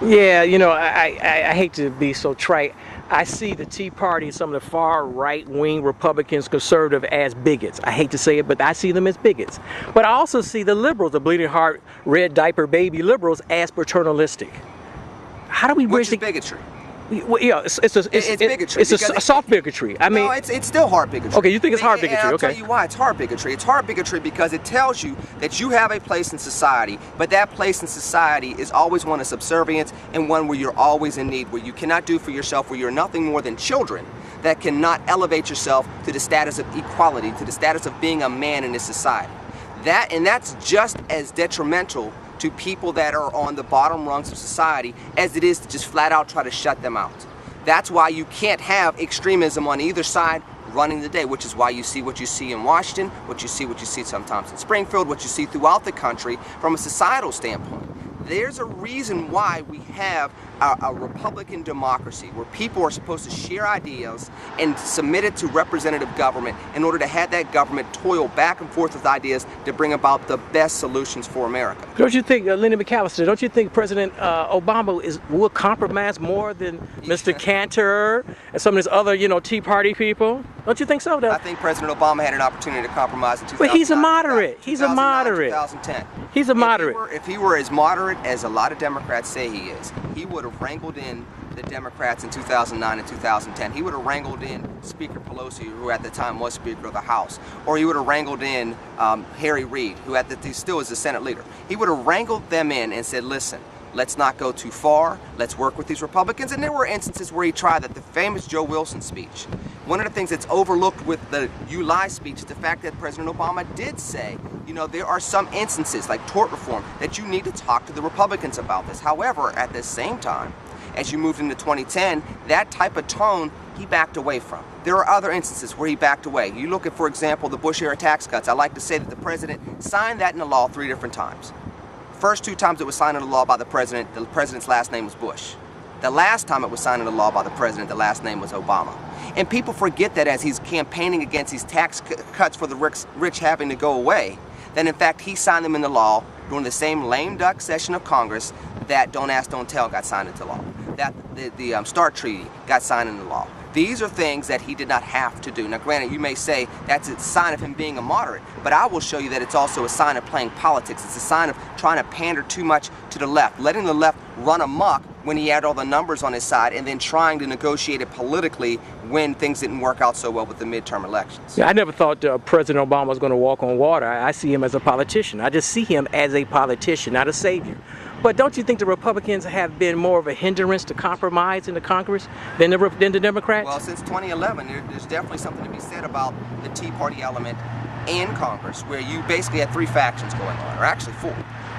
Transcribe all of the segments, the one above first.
Yeah, you know, I hate to be so trite. I see the Tea Party and some of the far right-wing Republicans, conservative, as bigots. I hate to say it, but I see them as bigots. But I also see the liberals, the bleeding heart, red diaper baby liberals, as paternalistic. How do we bridge Which is bigotry? Well, yeah, it's bigotry. It's a soft bigotry. I mean, no, it's still hard bigotry. Okay, you think it's hard bigotry? And I'll okay. tell you why it's hard bigotry. It's hard bigotry because it tells you that you have a place in society, but that place in society is always one of subservience and one where you're always in need, where you cannot do for yourself, where you're nothing more than children that cannot elevate yourself to the status of equality, to the status of being a man in this society. That's just as detrimental to people that are on the bottom rungs of society as it is to just flat out try to shut them out. That's why you can't have extremism on either side running the day, which is why you see what you see in Washington, what you see sometimes in Springfield, what you see throughout the country from a societal standpoint. There's a reason why we have a Republican democracy where people are supposed to share ideas and submit it to representative government in order to have that government toil back and forth with ideas to bring about the best solutions for America. Don't you think, Lenny McAllister, don't you think President Obama will compromise more than Mr. Cantor and some of these other, Tea Party people? Don't you think so? I think President Obama had an opportunity to compromise in 2009. But he's a moderate. He's a moderate. 2010. He's a moderate. If he were as moderate as a lot of Democrats say he is, he would have wrangled in the Democrats in 2009 and 2010. He would have wrangled in Speaker Pelosi, who at the time was Speaker of the House, or he would have wrangled in Harry Reid, who still is the Senate leader. He would have wrangled them in and said, listen, let's not go too far. Let's work with these Republicans. And there were instances where he tried that. The famous Joe Wilson speech. One of the things that's overlooked with the "You Lie" speech is the fact that President Obama did say, there are some instances like tort reform that you need to talk to the Republicans about this. However, at the same time, as you moved into 2010, that type of tone he backed away from. There are other instances where he backed away. You look at, for example, the Bush-era tax cuts. I like to say that the president signed that into law 3 different times. First 2 times it was signed into law by the president's last name was Bush. The last time it was signed into law by the president, the last name was Obama. And people forget that as he's campaigning against these tax cuts for the rich having to go away, that in fact he signed them into law during the same lame duck session of Congress that Don't Ask, Don't Tell got signed into law, that the START Treaty got signed into law. These are things that he did not have to do. Now granted, you may say that's a sign of him being a moderate, but I will show you that it's also a sign of playing politics. It's a sign of trying to pander too much to the left, letting the left run amok when he had all the numbers on his side, and then trying to negotiate it politically when things didn't work out so well with the midterm elections. Yeah, I never thought President Obama was going to walk on water. I see him as a politician. I just see him as a politician, not a savior. But don't you think the Republicans have been more of a hindrance to compromise in the Congress than the Democrats? Well, since 2011, there's definitely something to be said about the Tea Party element in Congress, where you basically had 3 factions going on, or actually 4.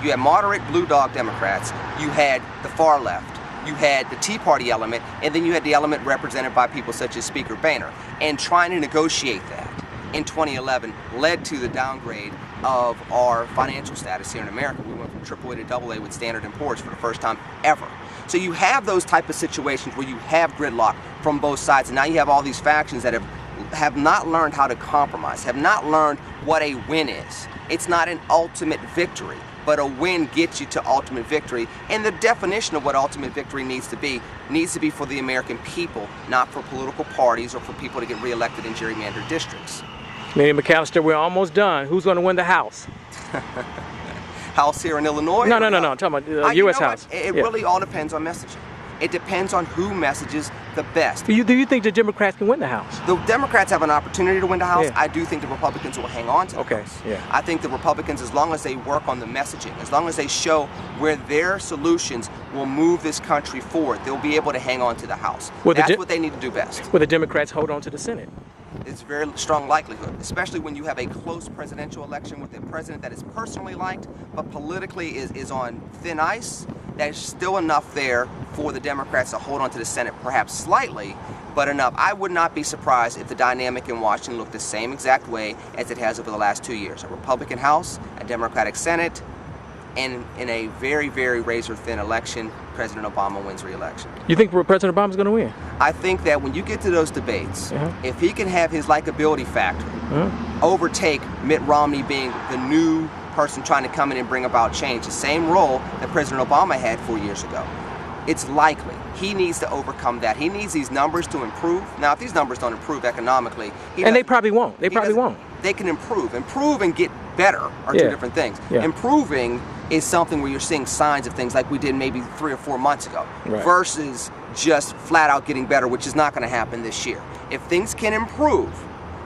You had moderate blue dog Democrats, you had the far left, you had the Tea Party element, and then you had the element represented by people such as Speaker Boehner. And trying to negotiate that in 2011 led to the downgrade of our financial status here in America. We went from AAA to AA with Standard & Poor's for the first time ever. So you have those type of situations where you have gridlock from both sides, and now you have all these factions that have not learned how to compromise, have not learned what a win is. It's not an ultimate victory, but a win gets you to ultimate victory. And the definition of what ultimate victory needs to be for the American people, not for political parties or for people to get reelected in gerrymandered districts. Lenny McAllister, we're almost done. Who's going to win the House? House here in Illinois? No. I'm talking about U.S. House. It really all depends on messaging. It depends on who messages the best. Do you think the Democrats can win the House? The Democrats have an opportunity to win the House. Yeah. I do think the Republicans will hang on to the House. Yeah. I think the Republicans, as long as they work on the messaging, as long as they show where their solutions will move this country forward, they'll be able to hang on to the House. That's what they need to do best. Will the Democrats hold on to the Senate? It's a very strong likelihood, especially when you have a close presidential election with a president that is personally liked, but politically is on thin ice. There's still enough there for the Democrats to hold on to the Senate, perhaps slightly, but enough. I would not be surprised if the dynamic in Washington looked the same exact way as it has over the last 2 years. A Republican House, a Democratic Senate, and in a very, very razor-thin election, President Obama wins re-election. You think President Obama's going to win? I think that when you get to those debates, if he can have his likability factor overtake Mitt Romney being the new person trying to come in and bring about change, the same role that President Obama had 4 years ago, it's likely he needs to overcome that. He needs these numbers to improve. Now, if these numbers don't improve economically, and they probably won't. They probably won't. They can improve. Improve and get better are two different things. Yeah. Improving is something where you're seeing signs of things like we did maybe 3 or 4 months ago, versus just flat out getting better, which is not going to happen this year. If things can improve,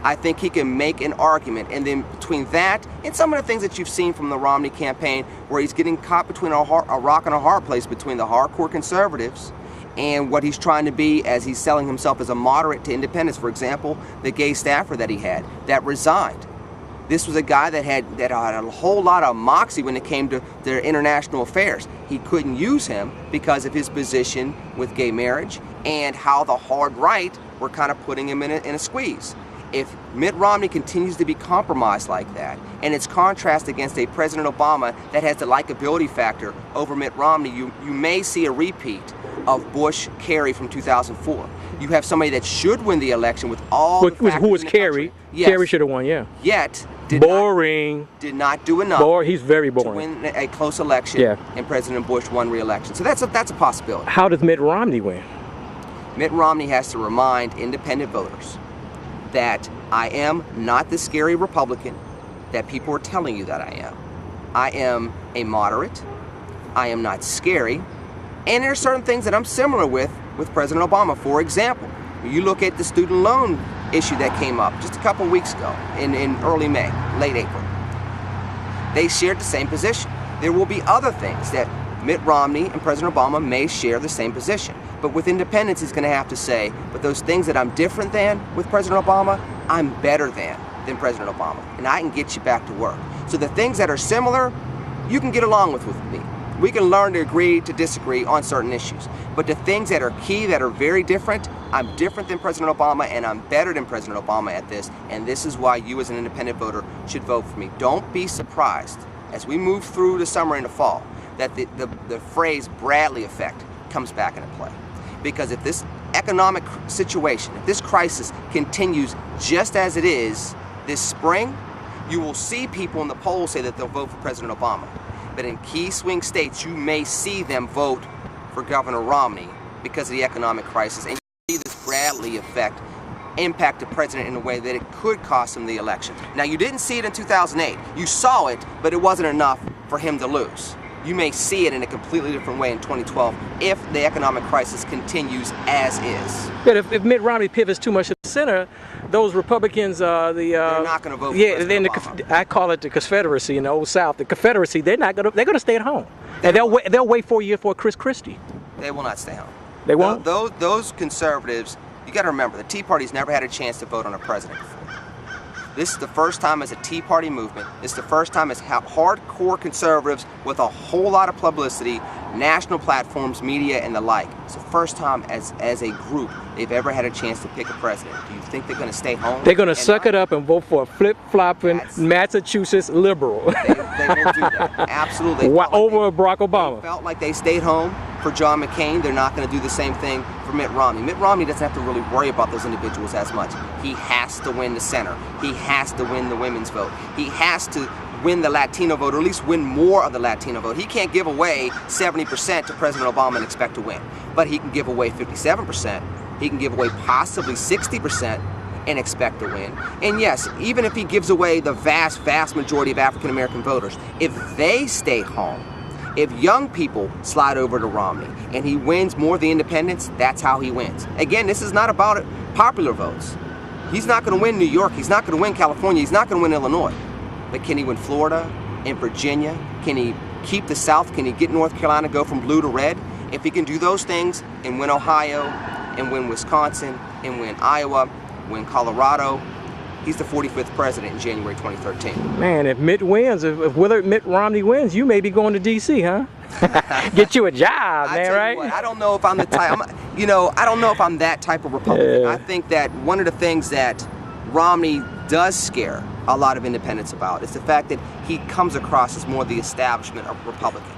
I think he can make an argument, and then between that and some of the things that you've seen from the Romney campaign, where he's getting caught between a rock and a hard place between the hardcore conservatives and what he's trying to be as he's selling himself as a moderate to independents. For example, the gay staffer that he had that resigned. This was a guy that had a whole lot of moxie when it came to their international affairs. He couldn't use him because of his position with gay marriage and how the hard right were kind of putting him in a squeeze. If Mitt Romney continues to be compromised like that, and its contrast against a President Obama that has the likability factor over Mitt Romney, you may see a repeat of Bush-Kerry from 2004. You have somebody that should win the election with all the factors who was in the Kerry? Yes. Kerry should have won, yeah. Yet did not do enough. He's very boring. To win a close election, and President Bush won re-election. So that's a possibility. How does Mitt Romney win? Mitt Romney has to remind independent voters that I am not the scary Republican that people are telling you that I am. I am a moderate. I am not scary. And there are certain things that I'm similar with President Obama. For example, you look at the student loan issue that came up just a couple weeks ago in early May, late April. They shared the same position. There will be other things that Mitt Romney and President Obama may share the same position. But with independence, he's going to have to say, but those things that I'm different than with President Obama, I'm better than President Obama. And I can get you back to work. So the things that are similar, you can get along with me. We can learn to agree to disagree on certain issues. But the things that are key, that are very different, I'm different than President Obama, and I'm better than President Obama at this. And this is why you as an independent voter should vote for me. Don't be surprised as we move through the summer and the fall that the phrase Bradley effect comes back into play. Because if this economic situation, if this crisis continues just as it is this spring, you will see people in the polls say that they'll vote for President Obama. But in key swing states, you may see them vote for Governor Romney because of the economic crisis. And you see this Bradley effect impact the president in a way that it could cost him the election. Now, you didn't see it in 2008. You saw it, but it wasn't enough for him to lose. You may see it in a completely different way in 2012 if the economic crisis continues as is. But if Mitt Romney pivots too much to the center, those Republicans, they're not going to vote for President Obama. I call it the Confederacy in the Old South. The Confederacy, they're going to stay at home, and they'll wait 4 years for Chris Christie. They will not stay home. They won't. Those conservatives, you got to remember, the Tea Party's never had a chance to vote on a president before. This is the first time as a Tea Party movement. It's the first time as hardcore conservatives with a whole lot of publicity, national platforms, media, and the like. It's the first time as a group they've ever had a chance to pick a president. Do you think they're going to stay home? They're going to suck it up and vote for a flip-flopping Massachusetts liberal. They will do that. Absolutely. Over Barack Obama. They felt like they stayed home for John McCain. They're not going to do the same thing for Mitt Romney. Mitt Romney doesn't have to really worry about those individuals as much. He has to win the center. He has to win the women's vote. He has to win the Latino vote, or at least win more of the Latino vote. He can't give away 70% to President Obama and expect to win. But he can give away 57%. He can give away possibly 60% and expect to win. And yes, even if he gives away the vast, vast majority of African American voters, if they stay home, if young people slide over to Romney and he wins more of the independents, that's how he wins. Again, this is not about popular votes. He's not going to win New York. He's not going to win California. He's not going to win Illinois. But can he win Florida and Virginia? Can he keep the South? Can he get North Carolina, go from blue to red? If he can do those things and win Ohio and win Wisconsin and win Iowa, win Colorado, he's the 45th president in January 2013. Man, if Mitt wins, if Willard Mitt Romney wins, you may be going to D.C., huh? Get you a job, man, right? What, I don't know if I'm the type, I don't know if I'm that type of Republican. Yeah. I think that one of the things that Romney does scare a lot of independents about is the fact that he comes across as more the establishment of Republican.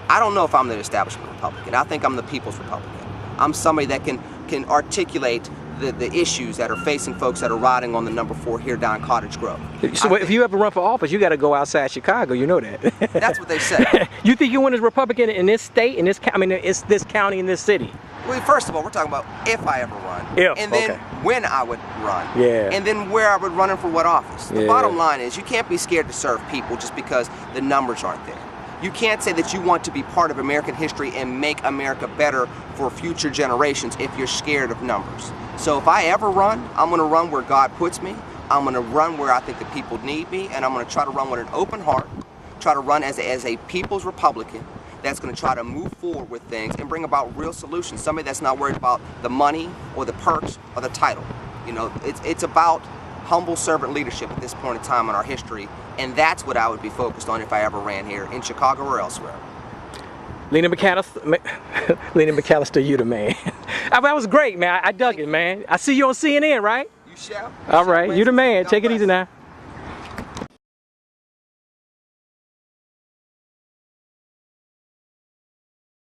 I don't know if I'm the establishment Republican. I think I'm the people's Republican. I'm somebody that can articulate the issues that are facing folks that are riding on the number 4 here down Cottage Grove. So if you ever run for office, you got to go outside Chicago. You know that. That's what they say. You think you win as Republican in this state, in this it's this county, in this city? Well, first of all, we're talking about if I ever run, and then when I would run, and then where I would run and for what office. The bottom line is you can't be scared to serve people just because the numbers aren't there. You can't say that you want to be part of American history and make America better for future generations if you're scared of numbers. So if I ever run, I'm going to run where God puts me. I'm going to run where I think the people need me, and I'm going to try to run with an open heart, try to run as a people's Republican that's going to try to move forward with things and bring about real solutions. Somebody that's not worried about the money or the perks or the title. You know, it's about humble servant leadership at this point in time in our history, and that's what I would be focused on if I ever ran here in Chicago or elsewhere. Lenny McAllister, you the man. That was great, man. I dug it, man. I see you on CNN, right? You shall. All right, you the man. Take it easy now.